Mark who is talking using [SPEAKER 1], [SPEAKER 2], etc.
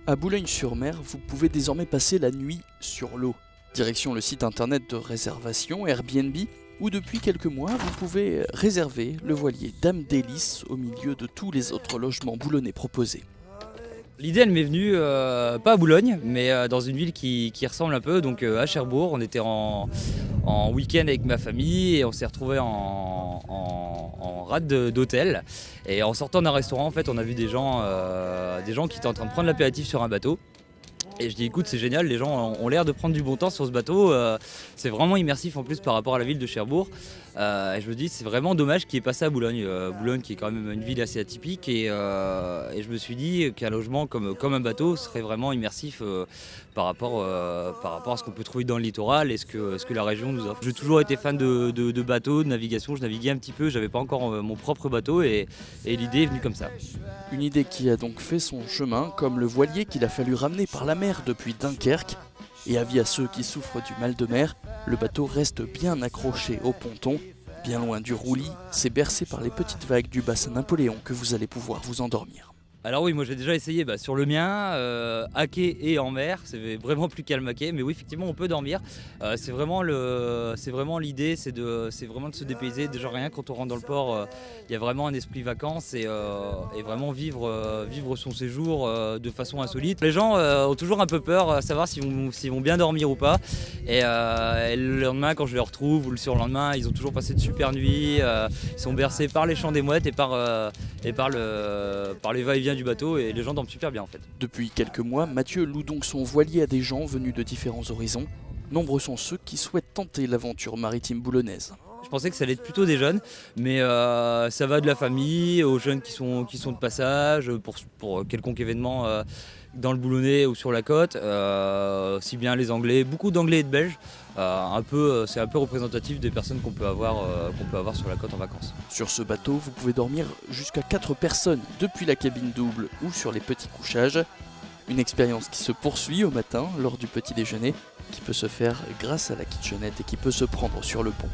[SPEAKER 1] À Boulogne-sur-Mer, vous pouvez désormais passer la nuit sur l'eau. Direction le site internet de réservation Airbnb, où depuis quelques mois, vous pouvez réserver le voilier Dame d'Hélice au milieu de tous les autres logements boulonnais proposés.
[SPEAKER 2] L'idée elle m'est venue pas à Boulogne mais dans une ville qui ressemble un peu, donc à Cherbourg. On était en week-end avec ma famille et on s'est retrouvés en rade d'hôtel. Et en sortant d'un restaurant en fait on a vu des gens qui étaient en train de prendre l'apéritif sur un bateau. Et je dis écoute c'est génial, les gens ont l'air de prendre du bon temps sur ce bateau, c'est vraiment immersif en plus par rapport à la ville de Cherbourg. Et je me dis c'est vraiment dommage qu'il ait passé à Boulogne, Boulogne qui est quand même une ville assez atypique et je me suis dit qu'un logement comme un bateau serait vraiment immersif par rapport à ce qu'on peut trouver dans le littoral et ce que la région nous offre. J'ai toujours été fan de bateaux, de navigation, je naviguais un petit peu, j'avais pas encore mon propre bateau et l'idée est venue comme ça.
[SPEAKER 1] Une idée qui a donc fait son chemin, comme le voilier qu'il a fallu ramener par la mer depuis Dunkerque. Et avis à ceux qui souffrent du mal de mer, le bateau reste bien accroché au ponton. Bien loin du roulis, c'est bercé par les petites vagues du bassin Napoléon que vous allez pouvoir vous endormir.
[SPEAKER 2] Alors oui, moi j'ai déjà essayé sur le mien, à quai et en mer, c'est vraiment plus calme à quai, mais oui effectivement on peut dormir. C'est vraiment l'idée, c'est vraiment de se dépayser. Déjà rien quand on rentre dans le port, il y a vraiment un esprit vacances et vraiment vivre son séjour de façon insolite. Les gens ont toujours un peu peur à savoir s'ils vont bien dormir ou pas. Et le lendemain quand je les retrouve ou le surlendemain, ils ont toujours passé de super nuits, ils sont bercés par les chants des mouettes et par les va-et-vient du bateau et les gens dorment super bien en fait.
[SPEAKER 1] Depuis quelques mois, Mathieu loue donc son voilier à des gens venus de différents horizons. Nombreux sont ceux qui souhaitent tenter l'aventure maritime boulonnaise.
[SPEAKER 2] Je pensais que ça allait être plutôt des jeunes, mais ça va de la famille aux jeunes qui sont de passage pour quelconque événement dans le Boulonnais ou sur la côte, aussi bien les Anglais, beaucoup d'Anglais et de Belges. C'est un peu représentatif des personnes qu'on peut avoir sur la côte en vacances.
[SPEAKER 1] Sur ce bateau, vous pouvez dormir jusqu'à 4 personnes depuis la cabine double ou sur les petits couchages. Une expérience qui se poursuit au matin lors du petit déjeuner, qui peut se faire grâce à la kitchenette et qui peut se prendre sur le pont.